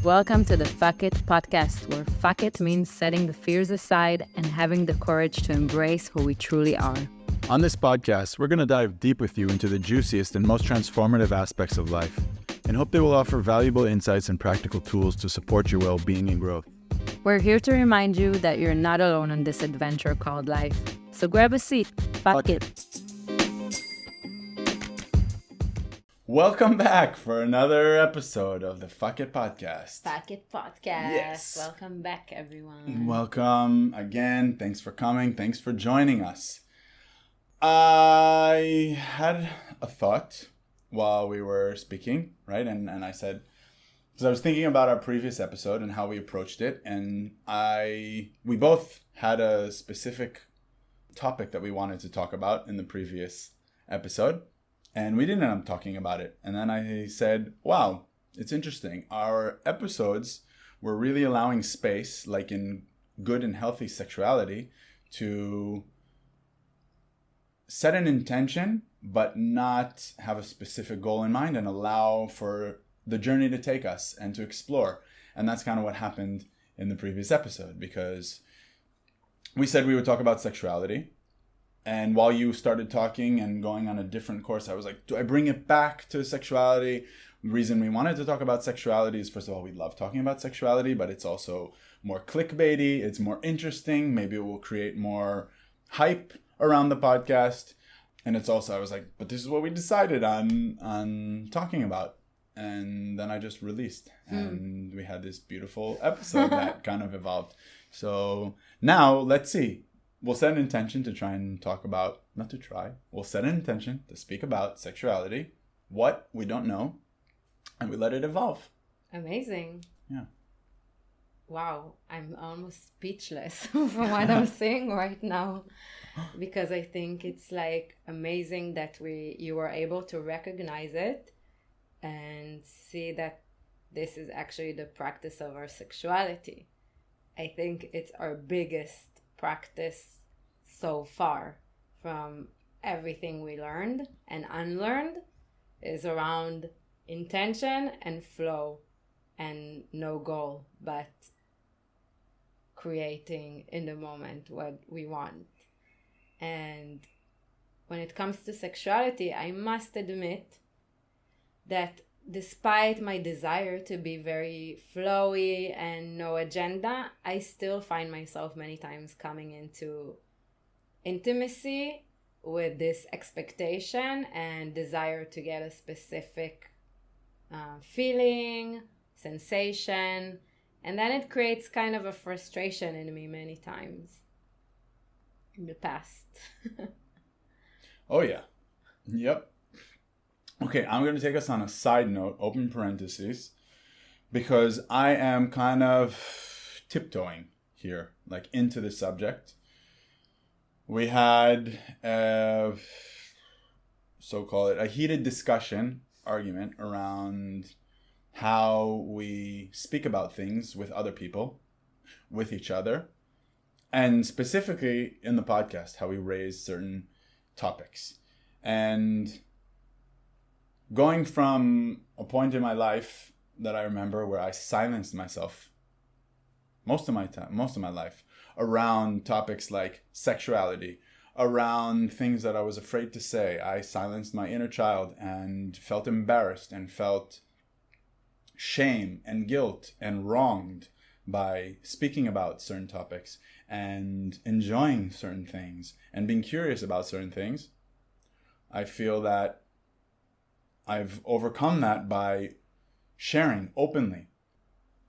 Welcome to the Fuck It podcast, where fuck it means setting the fears aside and having the courage to embrace who we truly are. On this podcast, we're going to dive deep with you into the juiciest and most transformative aspects of life, and hope they will offer valuable insights and practical tools to support your well-being and growth. We're here to remind you that you're not alone on this adventure called life. So grab a seat. Fuck it. Welcome back for another episode of the Fuck It podcast. Fuck It podcast. Yes. Welcome back, everyone. Welcome again. Thanks for coming. Thanks for joining us. I had a thought while we were speaking, right? And I said, because I was thinking about our previous episode and how we approached it, and we both had a specific topic that we wanted to talk about in the previous episode, and we didn't end up talking about it. And then I said, wow, it's interesting. Our episodes were really allowing space, like in good and healthy sexuality, to set an intention, but not have a specific goal in mind, and allow for the journey to take us and to explore. And that's kind of what happened in the previous episode, because we said we would talk about sexuality. And while you started talking and going on a different course, I was like, do I bring it back to sexuality? The reason we wanted to talk about sexuality is, first of all, we love talking about sexuality, but it's also more clickbaity. It's more interesting. Maybe it will create more hype around the podcast. And it's also, I was like, but this is what we decided on talking about. And then I just released, and we had this beautiful episode that kind of evolved. So now let's see. We'll set an intention to try and talk about, we'll set an intention to speak about sexuality, what we don't know, and we let it evolve. Amazing. Yeah. Wow, I'm almost speechless from what I'm saying right now, because I think it's like amazing that you were able to recognize it and see that this is actually the practice of our sexuality. I think it's our biggest practice so far from everything we learned and unlearned is around intention and flow and no goal, but creating in the moment what we want. And when it comes to sexuality, I must admit that despite my desire to be very flowy and no agenda, I still find myself many times coming into intimacy with this expectation and desire to get a specific feeling, sensation, and then it creates kind of a frustration in me many times in the past. Oh, yeah. Yep. Okay, I'm going to take us on a side note, open parentheses, because I am kind of tiptoeing here, like into the subject. We had a heated discussion, argument around how we speak about things with other people, with each other, and specifically in the podcast, how we raise certain topics. And going from a point in my life that I remember where I silenced myself most of my life around topics like sexuality, around things that I was afraid to say. I silenced my inner child and felt embarrassed and felt shame and guilt and wronged by speaking about certain topics and enjoying certain things and being curious about certain things. I feel that I've overcome that by sharing openly.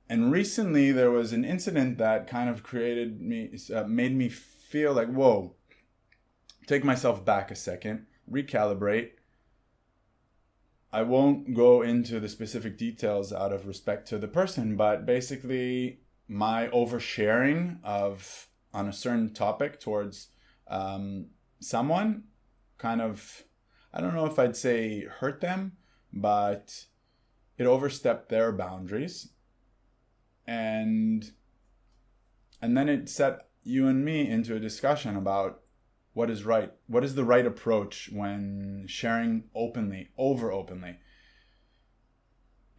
And recently there was an incident that kind of made me feel like, whoa, take myself back a second, recalibrate. I won't go into the specific details out of respect to the person, but basically my oversharing on a certain topic towards someone kind of, I don't know if I'd say hurt them, but it overstepped their boundaries. And then it set you and me into a discussion about what is right. What is the right approach when sharing openly, over openly?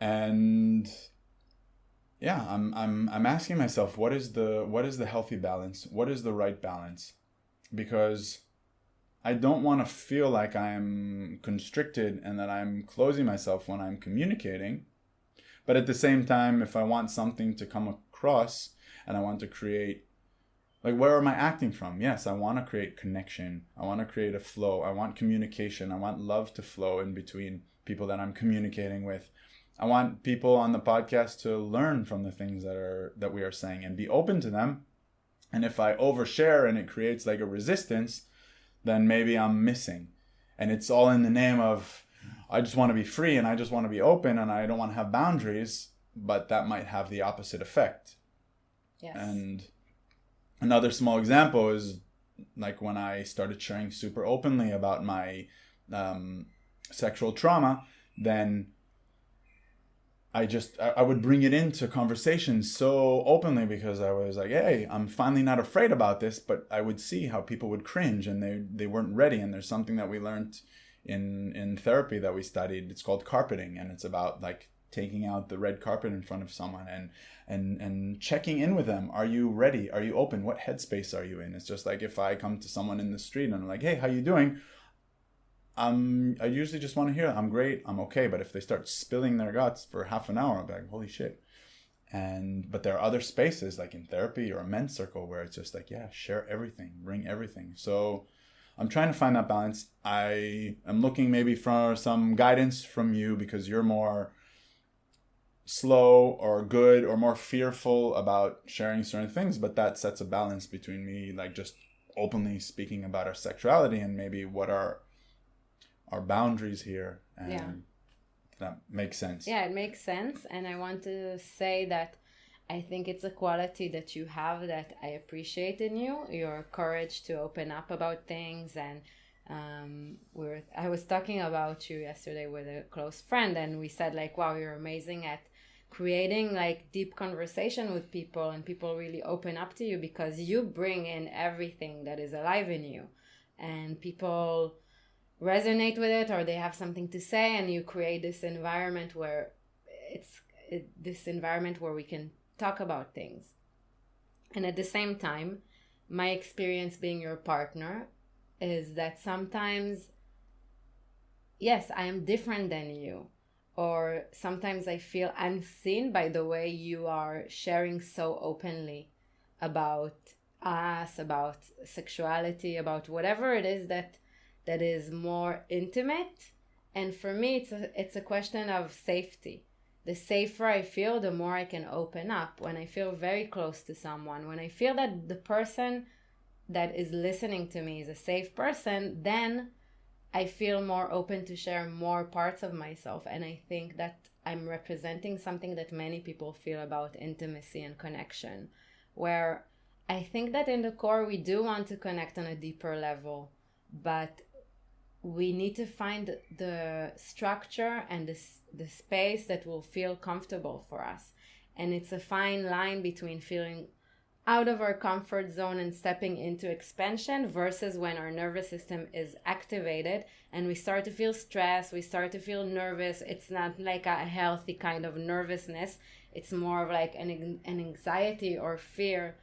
And yeah, I'm asking myself, what is the healthy balance? What is the right balance? Because I don't want to feel like I'm constricted and that I'm closing myself when I'm communicating. But at the same time, if I want something to come across and I want to create, like, where am I acting from? Yes, I want to create connection. I want to create a flow. I want communication. I want love to flow in between people that I'm communicating with. I want people on the podcast to learn from the things that we are saying and be open to them. And if I overshare and it creates like a resistance, then maybe I'm missing. And it's all in the name of, I just want to be free and I just want to be open and I don't want to have boundaries, but that might have the opposite effect. Yes. And another small example is like when I started sharing super openly about my sexual trauma, then I would bring it into conversations so openly because I was like, hey, I'm finally not afraid about this, but I would see how people would cringe and they weren't ready. And there's something that we learned in therapy that we studied. It's called carpeting, and it's about like taking out the red carpet in front of someone and checking in with them. Are you ready? Are you open? What headspace are you in? It's just like if I come to someone in the street and I'm like, hey, how you doing? I usually just want to hear, I'm great, I'm okay. But if they start spilling their guts for half an hour, I'll be like, holy shit. But there are other spaces like in therapy or a men's circle where it's just like, yeah, share everything, bring everything. So I'm trying to find that balance. I am looking maybe for some guidance from you because you're more slow or good or more fearful about sharing certain things, but that sets a balance between me like just openly speaking about our sexuality and maybe what our boundaries here, and Yeah. that makes sense. Yeah, it makes sense. And I want to say that I think it's a quality that you have that I appreciate in you, your courage to open up about things. And I was talking about you yesterday with a close friend, and we said like, wow, you're amazing at creating like deep conversation with people, and people really open up to you because you bring in everything that is alive in you, and people resonate with it or they have something to say, and you create this environment where this environment where we can talk about things. And at the same time, my experience being your partner is that sometimes, yes, I am different than you, or sometimes I feel unseen by the way you are sharing so openly about us, about sexuality, about whatever it is that is more intimate. And for me, it's a question of safety. The safer I feel, the more I can open up. When I feel very close to someone, when I feel that the person that is listening to me is a safe person, then I feel more open to share more parts of myself. And I think that I'm representing something that many people feel about intimacy and connection, where I think that in the core we do want to connect on a deeper level, but we need to find the structure and the space that will feel comfortable for us. And it's a fine line between feeling out of our comfort zone and stepping into expansion versus when our nervous system is activated and we start to feel stress, we start to feel nervous. It's not like a healthy kind of nervousness. It's more of like an anxiety or fear.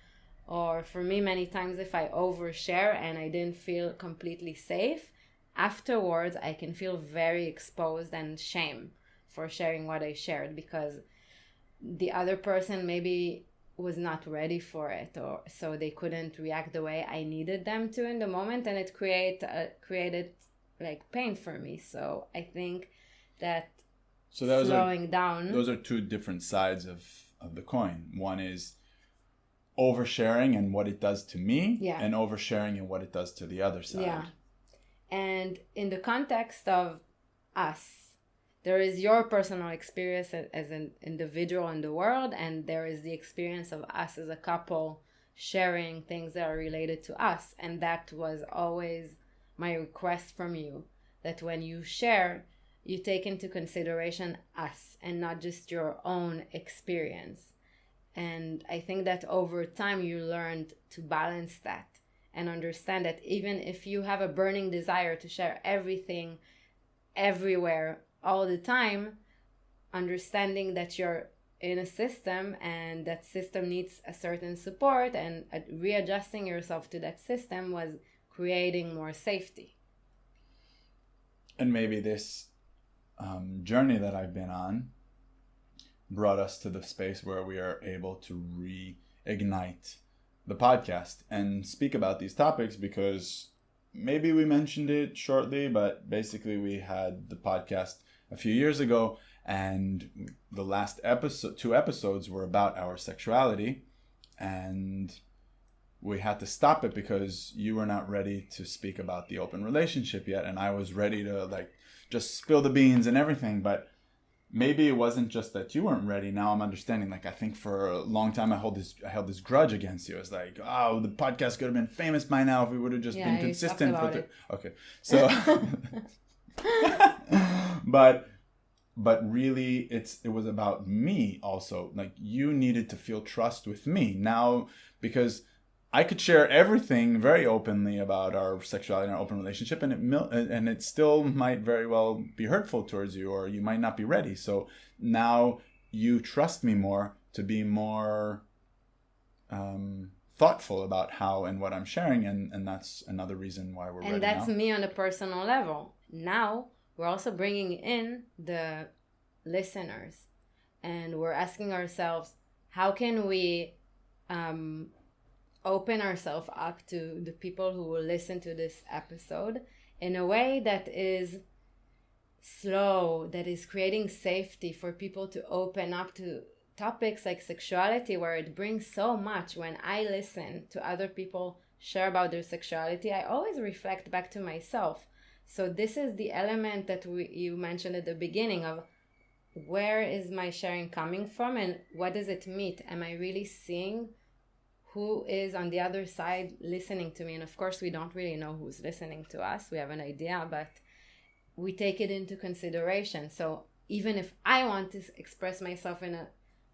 Or for me, many times if I overshare and I didn't feel completely safe, afterwards I can feel very exposed and shame for sharing what I shared because the other person maybe was not ready for it, or so they couldn't react the way I needed them to in the moment, and it created like pain for me. So I think that slowing down, those are two different sides of the coin. One is oversharing and what it does to me, and oversharing and what it does to the other side. And in the context of us, there is your personal experience as an individual in the world, and there is the experience of us as a couple sharing things that are related to us. And that was always my request from you, that when you share, you take into consideration us and not just your own experience. And I think that over time you learned to balance that and understand that even if you have a burning desire to share everything everywhere all the time, understanding that your in a system, and that system needs a certain support, and readjusting yourself to that system was creating more safety. And maybe this journey that I've been on brought us to the space where we are able to reignite the podcast and speak about these topics, because maybe we mentioned it shortly, but basically we had the podcast a few years ago, and the last episode, 2 episodes, were about our sexuality, and we had to stop it because you were not ready to speak about the open relationship yet, and I was ready to like just spill the beans and everything. But maybe it wasn't just that you weren't ready. Now I'm understanding. Like, I think for a long time I held this grudge against you. It's like, oh, the podcast could have been famous by now if we would have just been consistent with it. Okay, so but really it was about me also. Like, you needed to feel trust with me now, because I could share everything very openly about our sexuality and our open relationship, and it still might very well be hurtful towards you, or you might not be ready. So now you trust me more to be more thoughtful about how and what I'm sharing, and that's another reason why we're ready now. And that's me on a personal level. Now we're also bringing in the listeners, and we're asking ourselves, how can we open ourselves up to the people who will listen to this episode in a way that is slow, that is creating safety for people to open up to topics like sexuality, where it brings so much. When I listen to other people share about their sexuality, I always reflect back to myself. So this is the element that you mentioned at the beginning of, where is my sharing coming from, and what does it mean? Am I really seeing who is on the other side listening to me? And of course, we don't really know who's listening to us. We have an idea, but we take it into consideration. So even if I want to express myself in a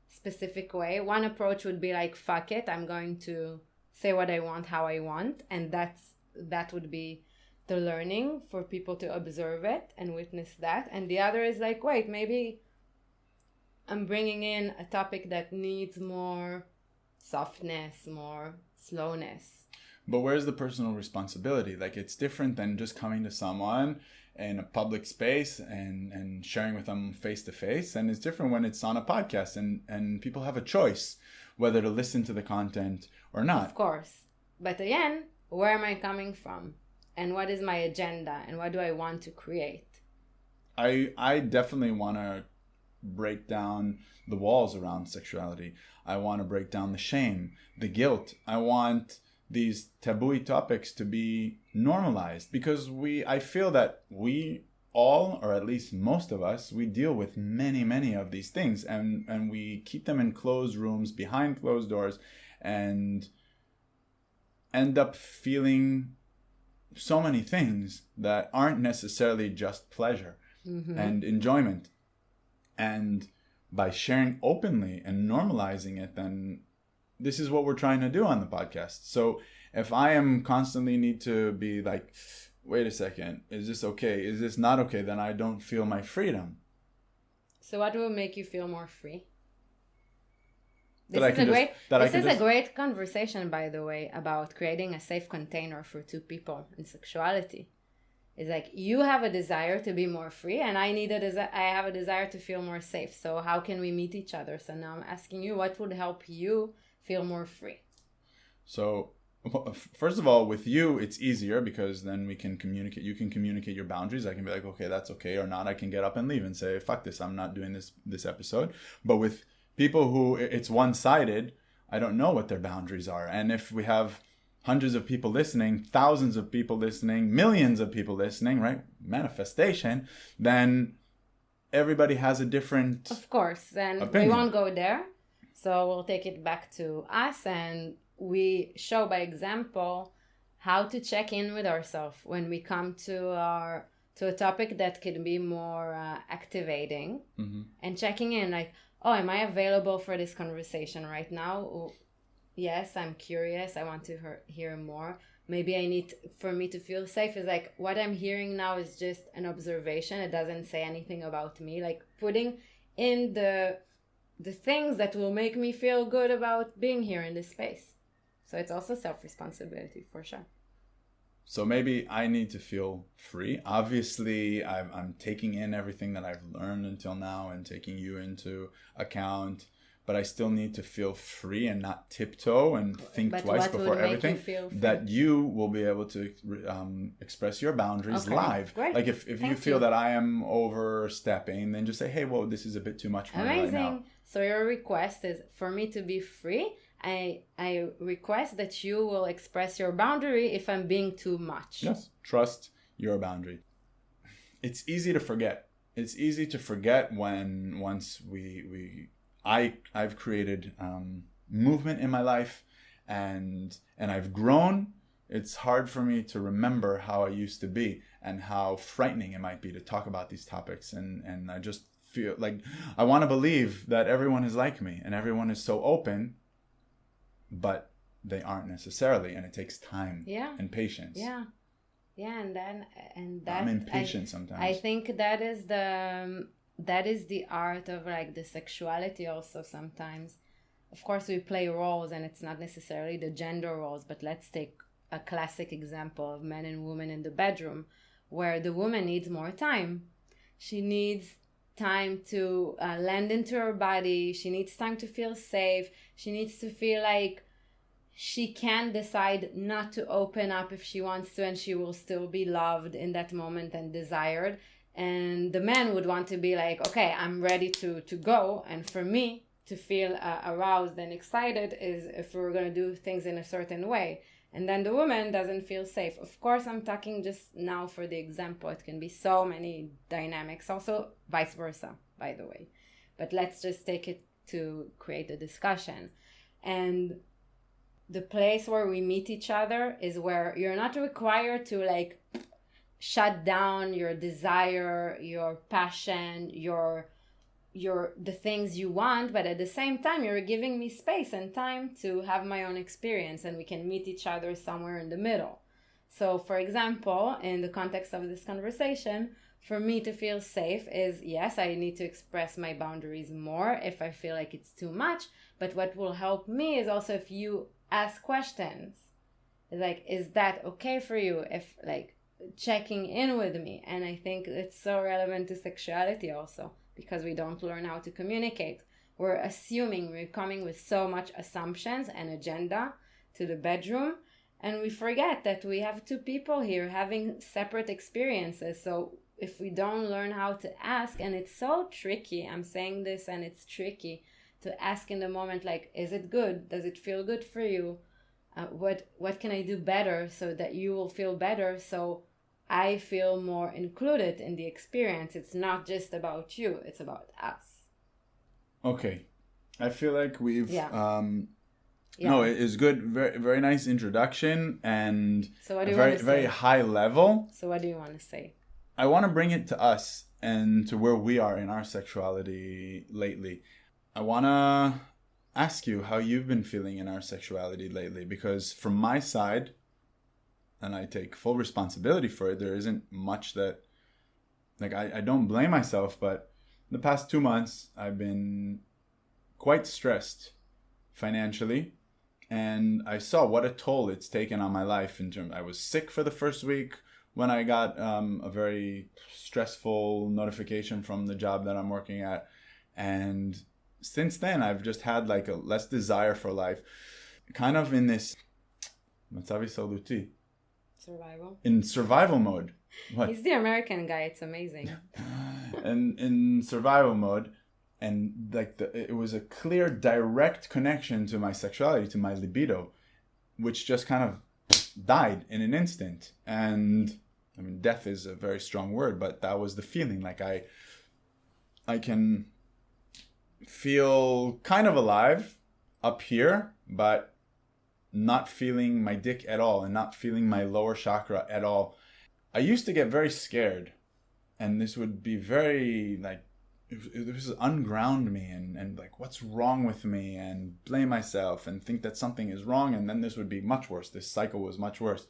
specific way, one approach would be like, fuck it, I'm going to say what I want, how I want. And that would be the learning for people to observe it and witness that. And the other is like, wait, maybe I'm bringing in a topic that needs more softness, more slowness. But where's the personal responsibility? Like, it's different than just coming to someone in a public space and sharing with them face to face. And it's different when it's on a podcast and people have a choice whether to listen to the content or not. Of course. But again, where am I coming from? And what is my agenda? And what do I want to create? I definitely want to break down the walls around sexuality. I want to break down the shame, the guilt. I want these taboo topics to be normalized, because I feel that we all, or at least most of us, we deal with many of these things, and we keep them in closed rooms behind closed doors and end up feeling so many things that aren't necessarily just pleasure and enjoyment. And by sharing openly and normalizing it, then this is what we're trying to do on the podcast. So if I am constantly need to be like, wait a second, is this okay? Is this not okay? Then I don't feel my freedom. So what will make you feel more free? This is a great conversation, by the way, about creating a safe container for two people in sexuality. It's like, you have a desire to be more free, and I have a desire to feel more safe. So how can we meet each other? So now I'm asking you, what would help you feel more free? So first of all, with you, it's easier because then we can communicate. You can communicate your boundaries. I can be like, okay, that's okay or not. I can get up and leave and say, fuck this, I'm not doing this episode. But with people who it's one-sided, I don't know what their boundaries are. And if we have hundreds of people listening, thousands of people listening, millions of people listening, right? Manifestation, then everybody has a different Of course, and opinion. We won't go there. So we'll take it back to us, and we show by example how to check in with ourselves when we come to a topic that can be more activating, and checking in like, oh, am I available for this conversation right now? Yes, I'm curious. I want to hear more. Maybe I need, for me to feel safe, is like, what I'm hearing now is just an observation. It doesn't say anything about me. Like, putting in the the things that will make me feel good about being here in this space. So it's also self-responsibility for sure. So maybe I need to feel free. Obviously, I'm taking in everything that I've learned until now and taking you into account. But I still need to feel free and not tiptoe and think twice before everything. That you will be able to express your boundaries live. Great. Like if you feel that I am overstepping, then just say, hey, whoa, this is a bit too much for me right now. So your request is for me to be free. I request that you will express your boundary if I'm being too much. Yes. Trust your boundary. It's easy to forget. It's easy to forget when once I've created movement in my life and I've grown. It's hard for me to remember how I used to be and how frightening it might be to talk about these topics. And I just feel like I want to believe that everyone is like me and everyone is so open, but they aren't necessarily, and it takes time and patience. Yeah, and I'm impatient sometimes. I think that is the art of like the sexuality also sometimes. Of course, we play roles, and it's not necessarily the gender roles, but let's take a classic example of men and women in the bedroom, where the woman needs more time. She needs time to land into her body. She needs time to feel safe. She needs to feel like she can decide not to open up if she wants to, and she will still be loved in that moment and desired. And the man would want to be like, okay, I'm ready to go. And for me to feel aroused and excited is if we're going to do things in a certain way. And then the woman doesn't feel safe. Of course, I'm talking just now for the example. It can be so many dynamics. Also, vice versa, by the way. But let's just take it to create a discussion. And the place where we meet each other is where you're not required to like shut down your desire, your passion, the things you want, but at the same time you're giving me space and time to have my own experience, and we can meet each other somewhere in the middle. So for example, in the context of this conversation, for me to feel safe is, yes, I need to express my boundaries more if I feel like it's too much, but what will help me is also if you ask questions. Like, is that okay for you? If like checking in with me. And I think it's so relevant to sexuality also, because we don't learn how to communicate. We're assuming, we're coming with so much assumptions and agenda to the bedroom, and we forget that we have two people here having separate experiences. So if we don't learn how to ask, and it's so tricky, I'm saying this and it's tricky to ask in the moment, like, is it good? Does it feel good for you? What can I do better so that you will feel better? So I feel more included in the experience. It's not just about you, it's about us. Okay. I feel like we've no, it is good. Very, very nice introduction, and so what do you very, want to very say? high level. So what do you want to say? I want to bring it to us and to where we are in our sexuality lately. I want to ask you how you've been feeling in our sexuality lately, because from my side, and I take full responsibility for it, there isn't much that, like, I don't blame myself, but the past 2 months I've been quite stressed financially, and I saw what a toll it's taken on my life. I was sick for the first week when I got a very stressful notification from the job that I'm working at, and since then I've just had like a less desire for life, kind of in this survival mode. What? He's the American guy. It's amazing. And in survival mode, and like it was a clear direct connection to my sexuality, to my libido, which just kind of died in an instant. And I mean, death is a very strong word, but that was the feeling. Like I can feel kind of alive up here, but not feeling my dick at all, and not feeling my lower chakra at all. I used to get very scared, and this would be very like, it was unground me, and like, what's wrong with me, and blame myself and think that something is wrong, and then this would be much worse. This cycle was much worse.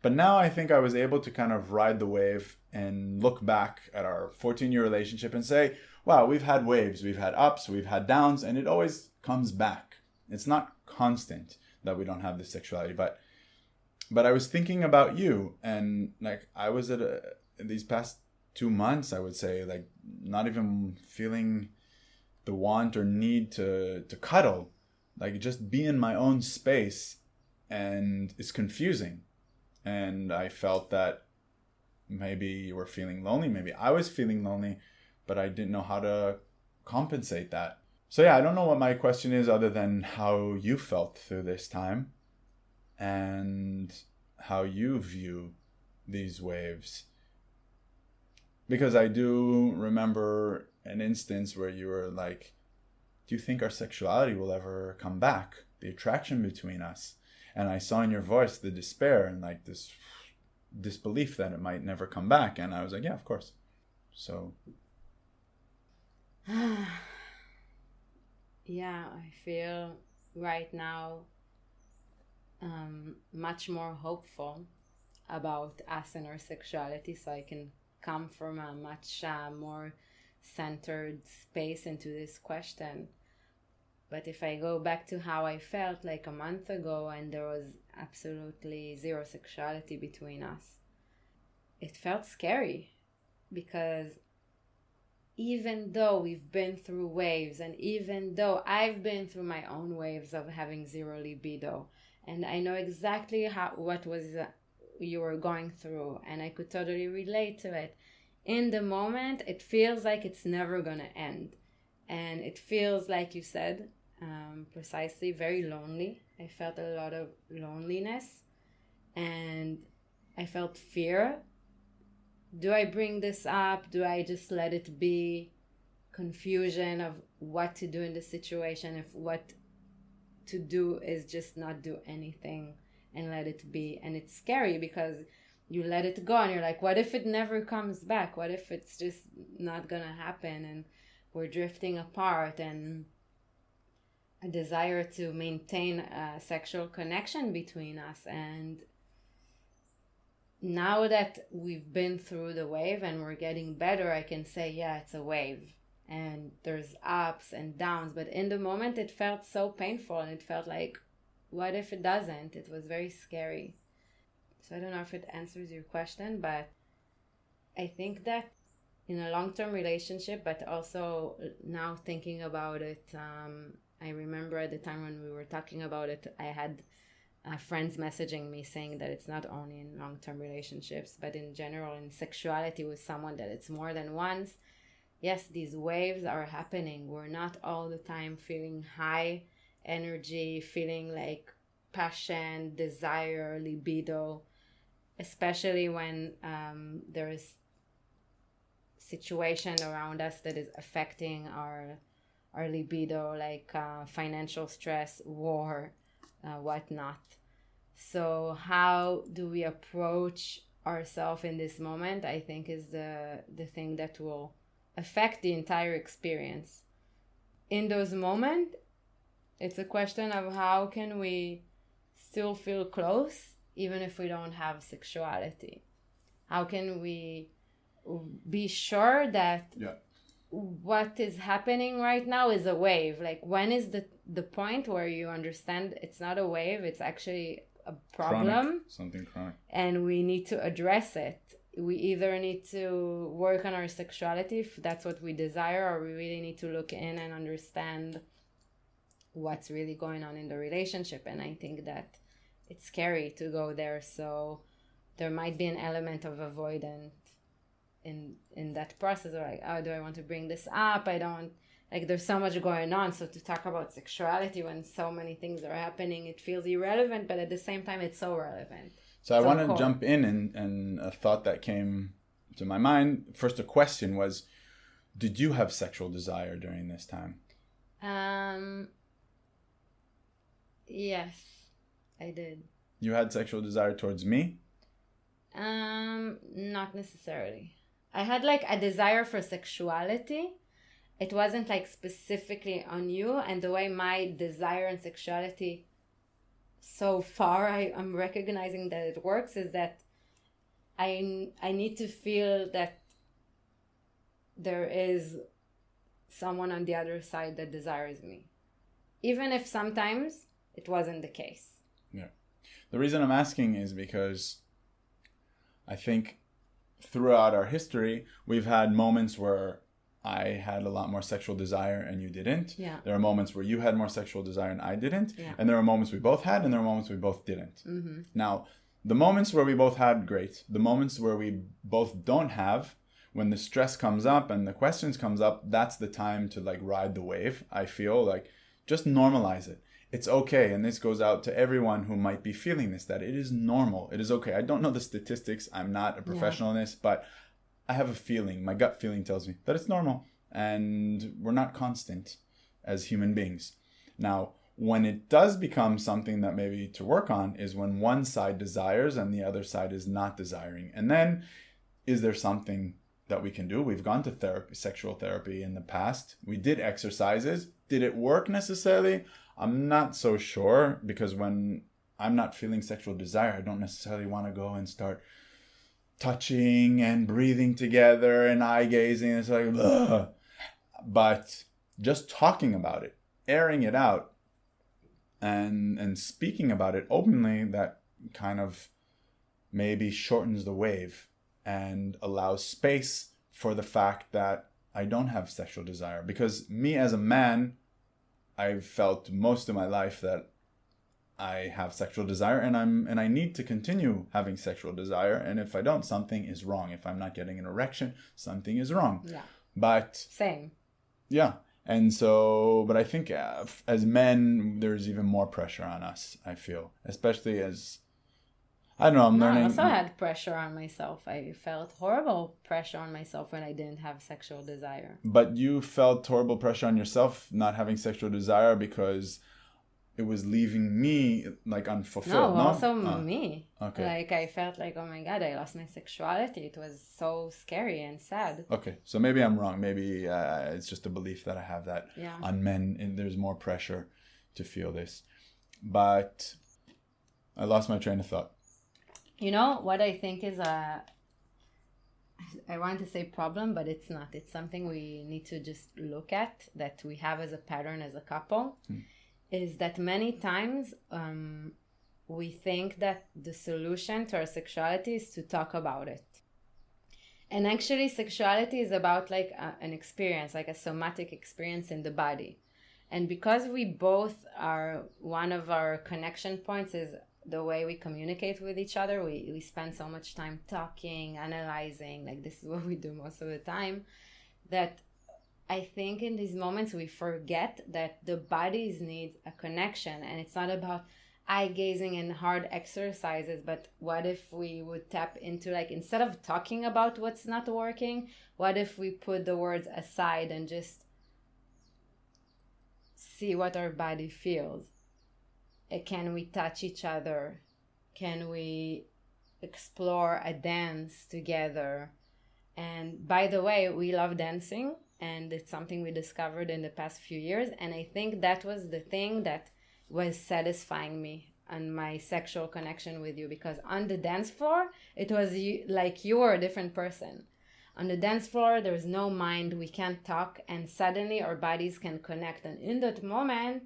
But now I think I was able to kind of ride the wave and look back at our 14-year relationship and say, wow, we've had waves, we've had ups, we've had downs, and it always comes back. It's not constant that we don't have this sexuality, but I was thinking about you, and like I was these past 2 months, I would say, like not even feeling the want or need to cuddle, like just be in my own space, and it's confusing. And I felt that maybe you were feeling lonely, maybe I was feeling lonely, but I didn't know how to compensate that. So yeah, I don't know what my question is other than how you felt through this time and how you view these waves. Because I do remember an instance where you were like, do you think our sexuality will ever come back? The attraction between us. And I saw in your voice the despair and like this disbelief that it might never come back. And I was like, yeah, of course. So. Yeah, I feel right now much more hopeful about us and our sexuality, so I can come from a much more centered space into this question. But if I go back to how I felt like a month ago and there was absolutely zero sexuality between us, it felt scary, because even though we've been through waves, and even though I've been through my own waves of having zero libido, and I know exactly what was you were going through, and I could totally relate to it. In the moment, it feels like it's never gonna end, and it feels, like you said, precisely, very lonely. I felt a lot of loneliness, and I felt fear. Do I bring this up? Do I just let it be? Confusion of what to do in the situation, if what to do is just not do anything and let it be. And it's scary because you let it go and you're like, what if it never comes back? What if it's just not gonna happen and we're drifting apart? And a desire to maintain a sexual connection between us. And now that we've been through the wave and we're getting better, I can say, yeah, it's a wave and there's ups and downs. But in the moment, it felt so painful, and it felt like, what if it doesn't? It was very scary. So I don't know if it answers your question, but I think that in a long-term relationship, but also now thinking about it, I remember at the time when we were talking about it, I had friends messaging me saying that it's not only in long-term relationships, but in general in sexuality with someone, that it's more than once. Yes, these waves are happening. We're not all the time feeling high energy, feeling like passion, desire, libido, especially when there's situation around us that is affecting our libido, like financial stress, war, whatnot. So how do we approach ourselves in this moment, I think, is the thing that will affect the entire experience. In those moments, it's a question of how can we still feel close even if we don't have sexuality. How can we be sure that what is happening right now is a wave? Like, when is the point where you understand it's not a wave, it's actually a problem, something chronic, and we need to address it? We either need to work on our sexuality if that's what we desire, or we really need to look in and understand what's really going on in the relationship. And I think that it's scary to go there, so there might be an element of avoidance in that process. Or like, oh, do I want to bring this up? I don't, like, there's so much going on, so to talk about sexuality when so many things are happening, it feels irrelevant, but at the same time it's so relevant. So I want to jump in, and a thought that came to my mind, first a question was, did you have sexual desire during this time? Yes, I did. You had sexual desire towards me? Not necessarily. I had like a desire for sexuality. It wasn't like specifically on you, and the way my desire and sexuality so far I'm recognizing that it works is that I need to feel that there is someone on the other side that desires me, even if sometimes it wasn't the case. Yeah. The reason I'm asking is because I think throughout our history, we've had moments where I had a lot more sexual desire and you didn't. Yeah. There are moments where you had more sexual desire and I didn't. Yeah. And there are moments we both had and there are moments we both didn't. Mm-hmm. Now, the moments where we both had, great. The moments where we both don't have, when the stress comes up and the questions comes up, that's the time to like ride the wave. I feel like just normalize it. It's okay. And this goes out to everyone who might be feeling this, that it is normal. It is okay. I don't know the statistics. I'm not a professional in this, but I have a feeling, my gut feeling tells me that it's normal and we're not constant as human beings. Now, when it does become something that maybe to work on is when one side desires and the other side is not desiring. And then is there something that we can do? We've gone to therapy, sexual therapy in the past. We did exercises. Did it work necessarily? I'm not so sure, because when I'm not feeling sexual desire, I don't necessarily want to go and start touching and breathing together and eye gazing. It's like, ugh. But just talking about it, airing it out, and speaking about it openly, that kind of maybe shortens the wave and allows space for the fact that I don't have sexual desire. Because me as a man, I've felt most of my life that I have sexual desire and I need to continue having sexual desire. And if I don't, something is wrong. If I'm not getting an erection, something is wrong. Yeah. But same. Yeah. And so, but I think as men, there's even more pressure on us, I feel, especially as, I don't know, I'm learning. I also had pressure on myself. I felt horrible pressure on myself when I didn't have sexual desire. But you felt horrible pressure on yourself not having sexual desire because it was leaving me like unfulfilled. No, also me. Okay. Like I felt like, oh my God, I lost my sexuality. It was so scary and sad. Okay, so maybe I'm wrong. Maybe it's just a belief that I have that Yeah. on men, and there's more pressure to feel this. But I lost my train of thought. You know what I think is I want to say problem, but it's not. It's something we need to just look at, that we have as a pattern as a couple. Is that many times we think that the solution to our sexuality is to talk about it. And actually sexuality is about like an experience, like a somatic experience in the body. And because we both are, one of our connection points is the way we communicate with each other. We spend so much time talking, analyzing, like this is what we do most of the time, that I think in these moments we forget that the bodies need a connection, and it's not about eye gazing and hard exercises, but what if we would tap into, like, instead of talking about what's not working, what if we put the words aside and just see what our body feels? Can we touch each other? Can we explore a dance together? And by the way, we love dancing. And it's something we discovered in the past few years. And I think that was the thing that was satisfying me and my sexual connection with you. Because on the dance floor, it was like you were a different person. On the dance floor, there's no mind. We can't talk. And suddenly our bodies can connect. And in that moment,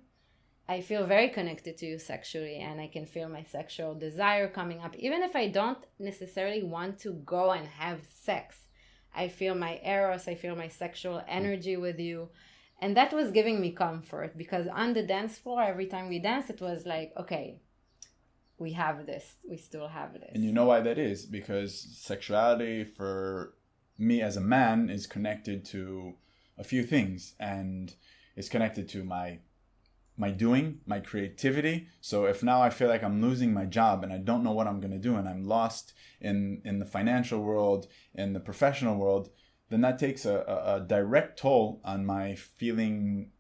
I feel very connected to you sexually. And I can feel my sexual desire coming up. Even if I don't necessarily want to go and have sex. I feel my eros, I feel my sexual energy with you. And that was giving me comfort, because on the dance floor, every time we danced, it was like, okay, we have this, we still have this. And you know why that is? Because sexuality for me as a man is connected to a few things, and it's connected to my doing, my creativity. So if now I feel like I'm losing my job and I don't know what I'm going to do, and I'm lost in the financial world, in the professional world, then that takes a direct toll on my feeling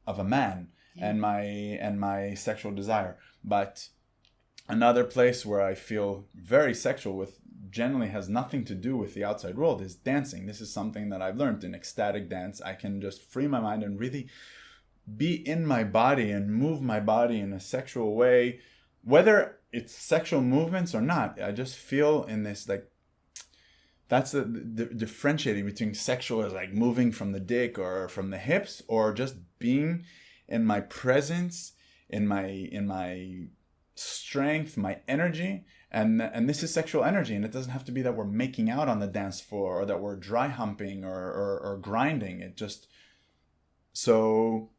of a man. Yeah. and my sexual desire. But another place where I feel very sexual with generally has nothing to do with the outside world is dancing. This is something that I've learned in ecstatic dance. I can just free my mind and really be in my body and move my body in a sexual way, whether it's sexual movements or not. I just feel in this like That's the differentiating between sexual as like moving from the dick or from the hips, or just being in my presence, in my strength, my energy. And this is sexual energy, and it doesn't have to be that we're making out on the dance floor or that we're dry humping or grinding. It just, so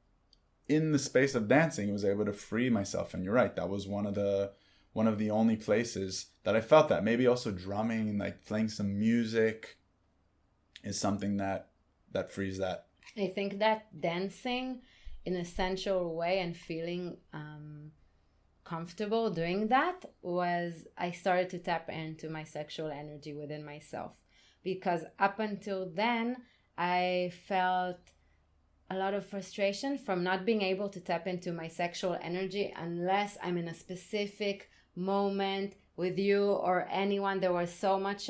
in the space of dancing, I was able to free myself. And you're right, that was one of the only places that I felt that. Maybe also drumming, like playing some music, is something that frees that. I think that dancing in a sensual way and feeling comfortable doing that was, I started to tap into my sexual energy within myself. Because up until then, I felt a lot of frustration from not being able to tap into my sexual energy unless I'm in a specific moment with you or anyone. There was so much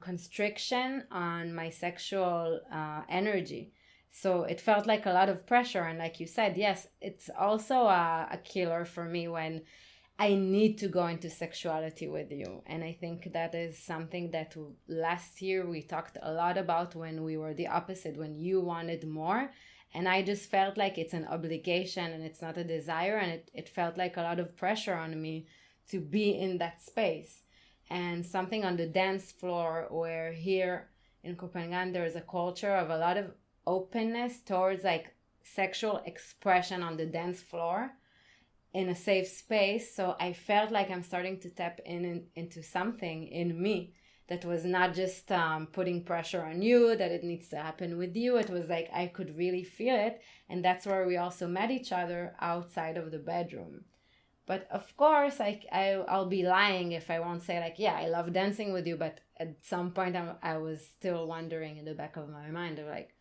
constriction on my sexual energy. So it felt like a lot of pressure. And like you said, yes, it's also a killer for me when I need to go into sexuality with you. And I think that is something that last year we talked a lot about, when we were the opposite, when you wanted more. And I just felt like it's an obligation and it's not a desire. And it felt like a lot of pressure on me to be in that space. And something on the dance floor, where here in Copenhagen, there is a culture of a lot of openness towards like sexual expression on the dance floor in a safe space. So I felt like I'm starting to tap into something in me that was not just putting pressure on you, that it needs to happen with you. It was like I could really feel it. And that's where we also met each other outside of the bedroom. But of course, I'll be lying if I won't say like, yeah, I love dancing with you. But at some point I was still wondering in the back of my mind of like,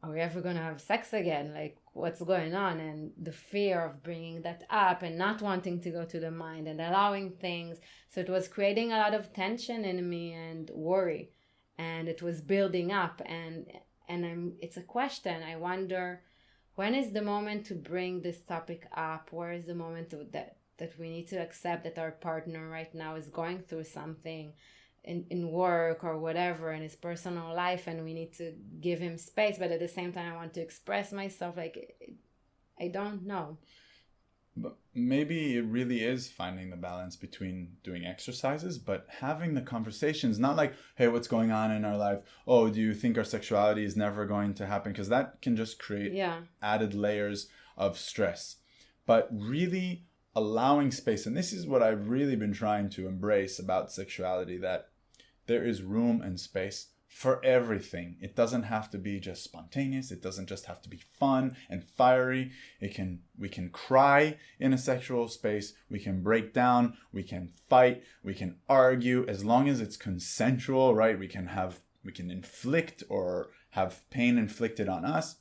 are we ever going to have sex again? Like, what's going on? And the fear of bringing that up and not wanting to go to the mind and allowing things. So it was creating a lot of tension in me and worry. And it was building up. And it's a question. I wonder, when is the moment to bring this topic up? Where is the moment that we need to accept that our partner right now is going through something in work or whatever in his personal life, and we need to give him space, but at the same time I want to express myself? Like, I don't know. But maybe it really is finding the balance between doing exercises but having the conversations, not like, hey, what's going on in our life? Oh, do you think our sexuality is never going to happen? Because that can just create added layers of stress. But really allowing space, and this is what I've really been trying to embrace about sexuality, that there is room and space for everything. It doesn't have to be just spontaneous. It doesn't just have to be fun and fiery. We can cry in a sexual space. We can break down. We can fight. We can argue, as long as it's consensual, right? We can inflict or have pain inflicted on us.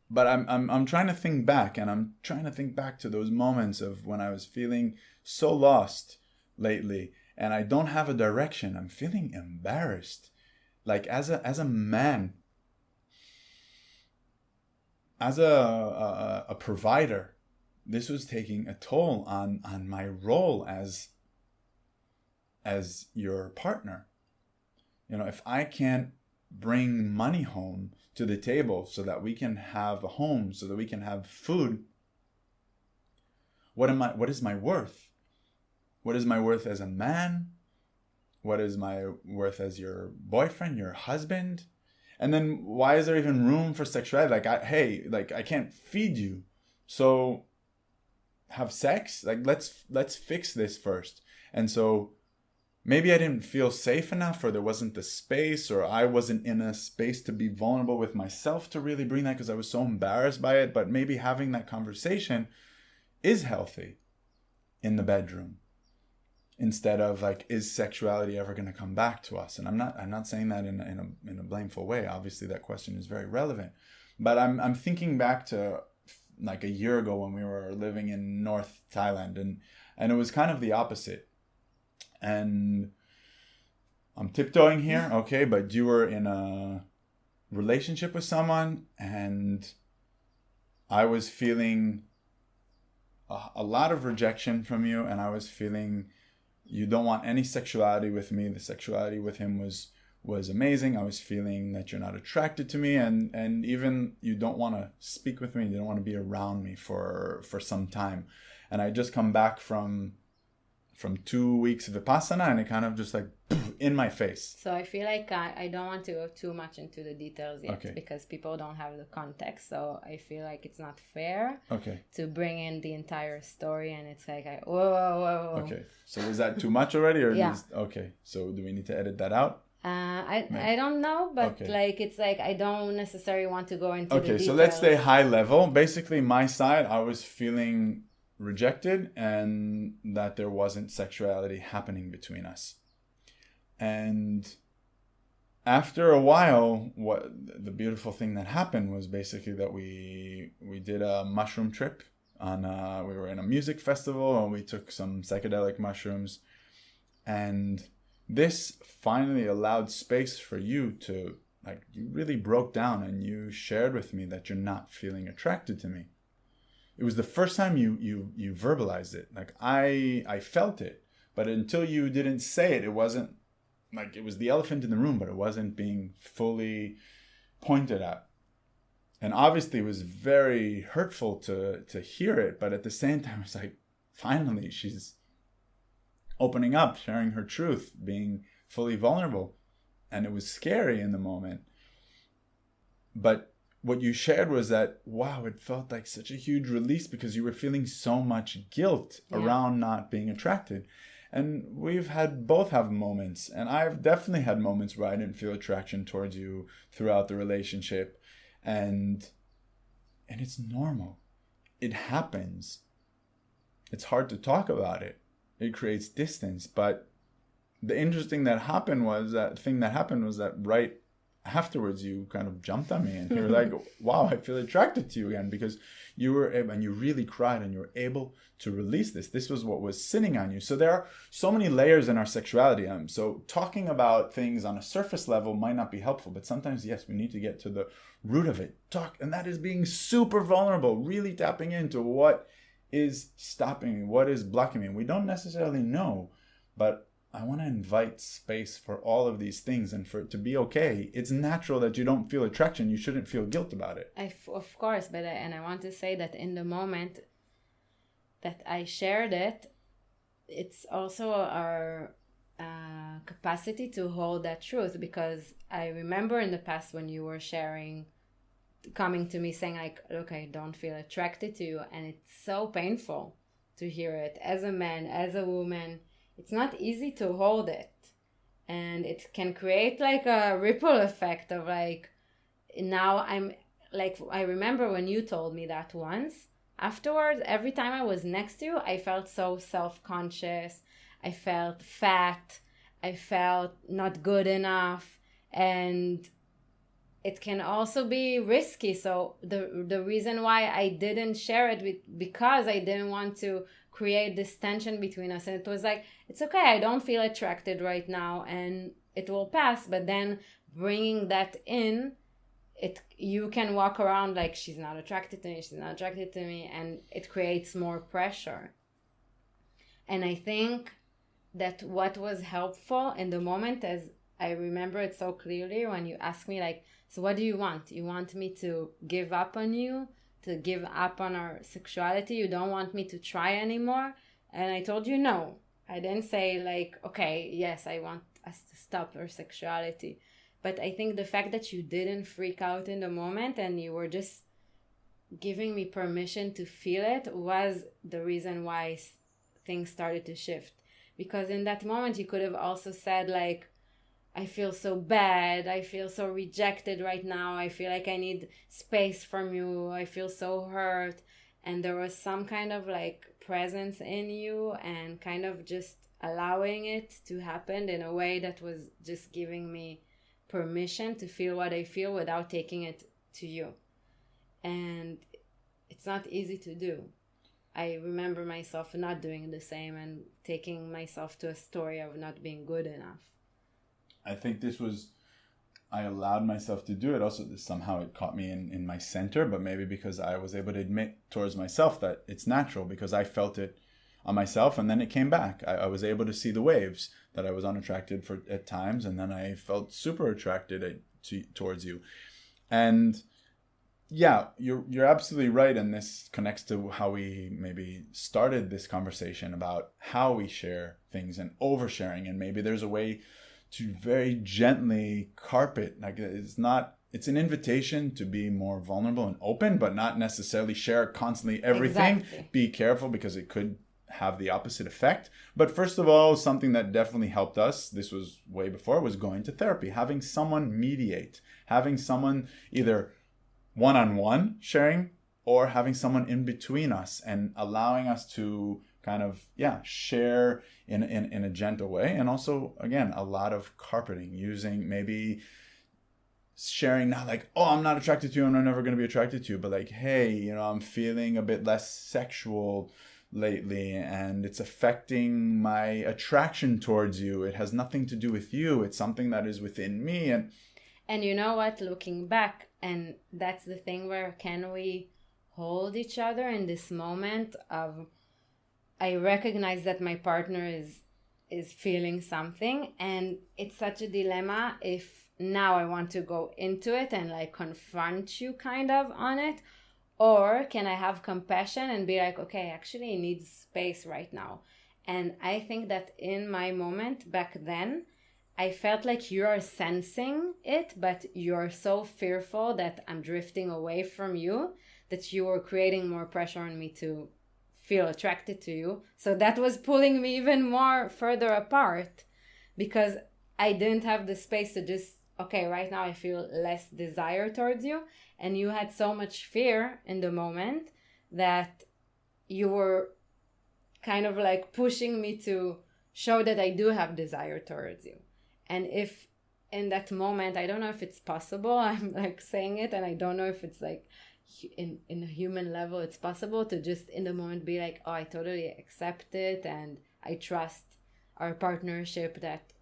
But I'm trying to think back, and I'm trying to think back to those moments of when I was feeling so lost lately, and I don't have a direction. I'm feeling embarrassed. Like as a man, as a provider, this was taking a toll on my role as your partner. You know, if I can't bring money home to the table so that we can have a home, so that we can have food, what is my worth? What is my worth as a man? What is my worth as your boyfriend, your husband? And then why is there even room for sexuality? Like, I can't feed you, so have sex? Like, let's fix this first. And so maybe I didn't feel safe enough, or there wasn't the space, or I wasn't in a space to be vulnerable with myself to really bring that, because I was so embarrassed by it. But maybe having that conversation is healthy in the bedroom, instead of like, is sexuality ever going to come back to us? And I'm not saying that in a blameful way. Obviously that question is very relevant, but I'm thinking back to like a year ago when we were living in North Thailand, and it was kind of the opposite. And I'm tiptoeing here, okay, but you were in a relationship with someone, and I was feeling a lot of rejection from you, and I was feeling you don't want any sexuality with me. The sexuality with him was amazing. I was feeling that you're not attracted to me, and even you don't want to speak with me. You don't want to be around me for some time. And I just come back from 2 weeks of Vipassana, and it kind of just like in my face. So I feel like I don't want to go too much into the details yet, Okay. because people don't have the context. So I feel like it's not fair Okay. to bring in the entire story, and it's like, whoa. Okay. So is that too much already? Or Yeah. Okay. So do we need to edit that out? I don't know, but Okay. like it's like I don't necessarily want to go into the Okay, details. so let's stay high level. Basically, my side, I was feeling rejected and that there wasn't sexuality happening between us. And after a while, what the beautiful thing that happened was basically that we did a mushroom trip on we were in a music festival, and we took some psychedelic mushrooms, and this finally allowed space for you to, like, you really broke down and you shared with me that you're not feeling attracted to me. It was the first time you verbalized it. Like I felt it, but until you didn't say it, it wasn't like, it was the elephant in the room, but it wasn't being fully pointed at. And obviously it was very hurtful to hear it, but at the same time it's like, finally she's opening up, sharing her truth, being fully vulnerable. And it was scary in the moment. But what you shared was that, wow, it felt like such a huge release because you were feeling so much guilt around not being attracted. And we've both have moments, and I've definitely had moments where I didn't feel attraction towards you throughout the relationship. And it's normal. It happens. It's hard to talk about it. It creates distance. But the interesting thing that happened was that right afterwards you kind of jumped on me and you were like, wow, I feel attracted to you again, because you were able, and you really cried, and you were able to release this was what was sitting on you. So there are so many layers in our sexuality, so talking about things on a surface level might not be helpful, but sometimes, yes, we need to get to the root of it, and that is being super vulnerable, really tapping into what is stopping me, what is blocking me. We don't necessarily know, but I want to invite space for all of these things, and for it to be okay. It's natural that you don't feel attraction. You shouldn't feel guilt about it. Of course, but I want to say that in the moment that I shared it, it's also our capacity to hold that truth, because I remember in the past when you were sharing, coming to me saying like, look, I don't feel attracted to you, and it's so painful to hear it as a man, as a woman. It's not easy to hold it, and it can create like a ripple effect of like, now I'm like, I remember when you told me that once, afterwards, every time I was next to you, I felt so self-conscious, I felt fat, I felt not good enough, and it can also be risky. So the reason why I didn't share it because I didn't want to create this tension between us, and it was like, it's okay, I don't feel attracted right now, and it will pass. But then bringing that in, you can walk around like, she's not attracted to me, and it creates more pressure. And I think that what was helpful in the moment, as I remember it so clearly, when you asked me like, so what do you want? You want me to give up on you? To give up on our sexuality? You don't want me to try anymore? And I told you no. I didn't say like, okay, yes, I want us to stop our sexuality. But I think the fact that you didn't freak out in the moment, and you were just giving me permission to feel it, was the reason why things started to shift. Because in that moment you could have also said like, I feel so bad, I feel so rejected right now, I feel like I need space from you, I feel so hurt. And there was some kind of like presence in you, and kind of just allowing it to happen in a way that was just giving me permission to feel what I feel without taking it to you. And it's not easy to do. I remember myself not doing the same, and taking myself to a story of not being good enough. I think I allowed myself to do it. Also, somehow it caught me in my center, but maybe because I was able to admit towards myself that it's natural, because I felt it on myself, and then it came back. I was able to see the waves that I was unattracted for at times, and then I felt super attracted towards you. And yeah, you're absolutely right, and this connects to how we maybe started this conversation about how we share things and oversharing, and maybe there's a way to very gently carpet. Like it's an invitation to be more vulnerable and open, but not necessarily share constantly everything. Exactly. Be careful, because it could have the opposite effect. But first of all, something that definitely helped us, this was way before, was going to therapy, having someone mediate, having someone either one-on-one sharing or having someone in between us and allowing us to kind of share in a gentle way. And also, again, a lot of carpeting, using maybe sharing, not like, oh, I'm not attracted to you and I'm never going to be attracted to you, but like, hey, I'm feeling a bit less sexual lately and it's affecting my attraction towards you. It has nothing to do with you. It's something that is within me. And you know what, looking back, and that's the thing, where can we hold each other in this moment of, I recognize that my partner is feeling something, and it's such a dilemma if now I want to go into it and like confront you kind of on it, or can I have compassion and be like, okay, actually it needs space right now. And I think that in my moment back then, I felt like you are sensing it, but you're so fearful that I'm drifting away from you, that you were creating more pressure on me to feel attracted to you. So that was pulling me even more further apart, because I didn't have the space to just, okay, right now I feel less desire towards you. And you had so much fear in the moment that you were kind of like pushing me to show that I do have desire towards you. And if in that moment, I don't know if it's possible, I'm like saying it, and I don't know if it's like in a human level, it's possible to just in the moment be like, oh, I totally accept it and I trust our partnership that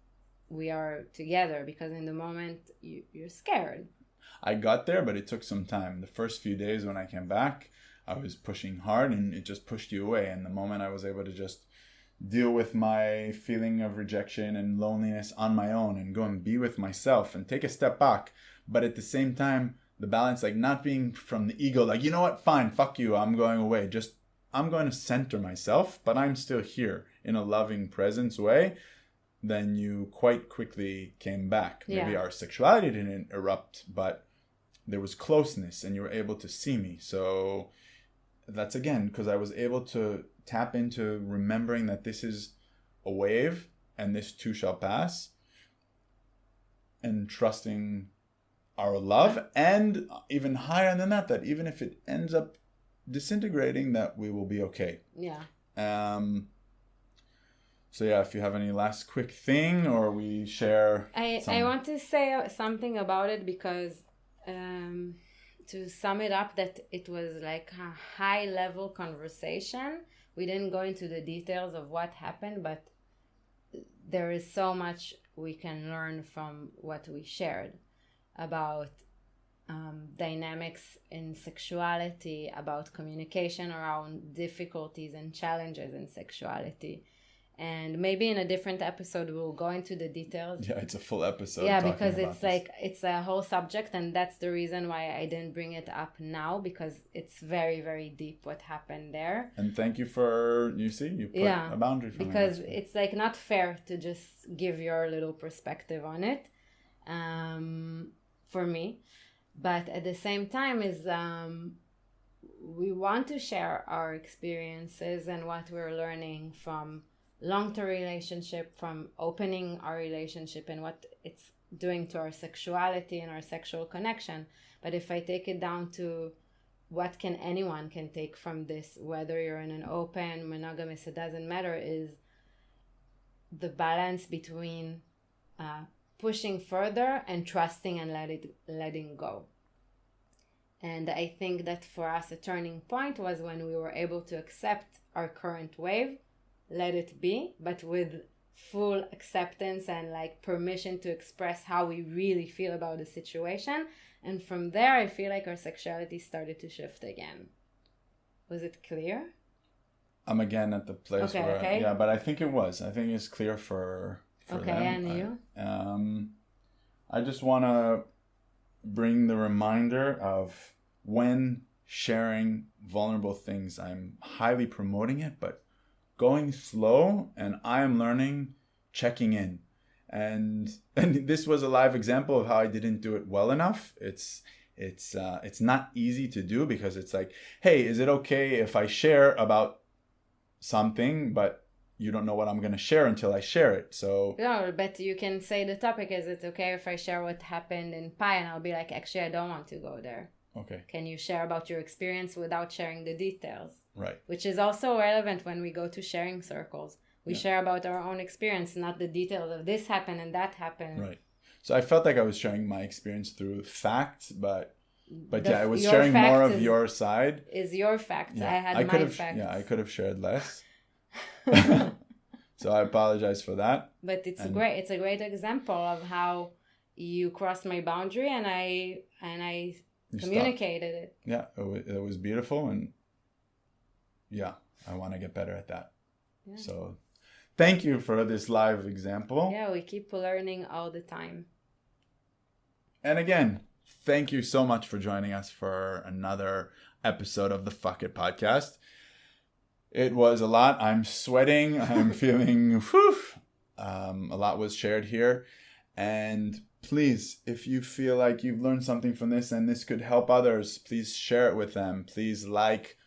we are together, because in the moment you're scared. I got there, but it took some time. The first few days when I came back, I was pushing hard and it just pushed you away. And the moment I was able to just deal with my feeling of rejection and loneliness on my own and go and be with myself and take a step back, but at the same time, the balance, like not being from the ego, like, you know what, fine, fuck you, I'm going away. Just, I'm going to center myself, but I'm still here in a loving presence way. Then you quite quickly came back. Maybe our sexuality didn't erupt, but there was closeness and you were able to see me. So that's again, because I was able to tap into remembering that this is a wave and this too shall pass, and trusting our love, and even higher than that, that even if it ends up disintegrating, that we will be okay. Yeah. So yeah, if you have any last quick thing, or we share I want to say something about it, because to sum it up, that it was like a high level conversation. We didn't go into the details of what happened, but there is so much we can learn from what we shared about dynamics in sexuality, about communication around difficulties and challenges in sexuality. And maybe in a different episode we'll go into the details. Yeah, it's a full episode. Yeah, because it's like it's a whole subject, and that's the reason why I didn't bring it up now, because it's very, very deep what happened there. And thank you for, you put a boundary for me. Because it's like not fair to just give your little perspective on it, for me. But at the same time is we want to share our experiences and what we're learning from long-term relationship, from opening our relationship and what it's doing to our sexuality and our sexual connection. But if I take it down to what anyone can take from this, whether you're in an open, monogamous, it doesn't matter, is the balance between pushing further and trusting and letting go. And I think that for us a turning point was when we were able to accept our current wave, let it be, but with full acceptance and like permission to express how we really feel about the situation. And from there, I feel like our sexuality started to shift again. Was it clear? I'm again at the place Okay, where okay. yeah, but I think it's clear for Okay, them. and you? I just want to bring the reminder of when sharing vulnerable things, I'm highly promoting it, but going slow, and I am learning checking in. And this was a live example of how I didn't do it well enough. It's not easy to do because it's like, hey, is it okay if I share about something, but you don't know what I'm going to share until I share it. So No, but you can say the topic. Is it okay if I share what happened in Pi? And I'll be like, actually, I don't want to go there. okay, Can you share about your experience without sharing the details? right. Which is also relevant when we go to sharing circles. We share about our own experience, not the details of this happened and that happened. Right. So I felt like I was sharing my experience through facts, but yeah, I was your sharing more fact of your side. Is your facts. Yeah, I had could my have, facts. yeah, I could have shared less. So I apologize for that. But it's a great example of how you crossed my boundary and I You communicated it. Yeah, it was beautiful, and yeah, I want to get better at that. Yeah. So thank you for this live example. Yeah, we keep learning all the time. And again, thank you so much for joining us for another episode of the Fuck It podcast. It was a lot. I'm sweating. I'm feeling, a lot was shared here. And please, if you feel like you've learned something from this and this could help others, please share it with them. Please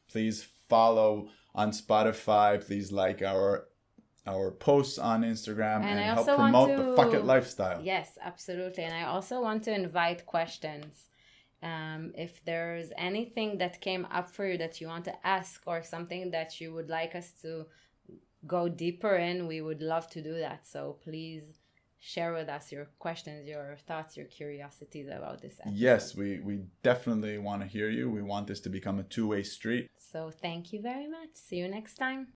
please follow on Spotify. Please like our posts on Instagram and help promote the Fuck It lifestyle. Yes, absolutely. And I also want to invite questions. If there's anything that came up for you that you want to ask or something that you would like us to go deeper in, we would love to do that. So please share with us your questions, your thoughts, your curiosities about this episode. Yes, we definitely want to hear you. We want this to become a two-way street. So thank you very much. See you next time.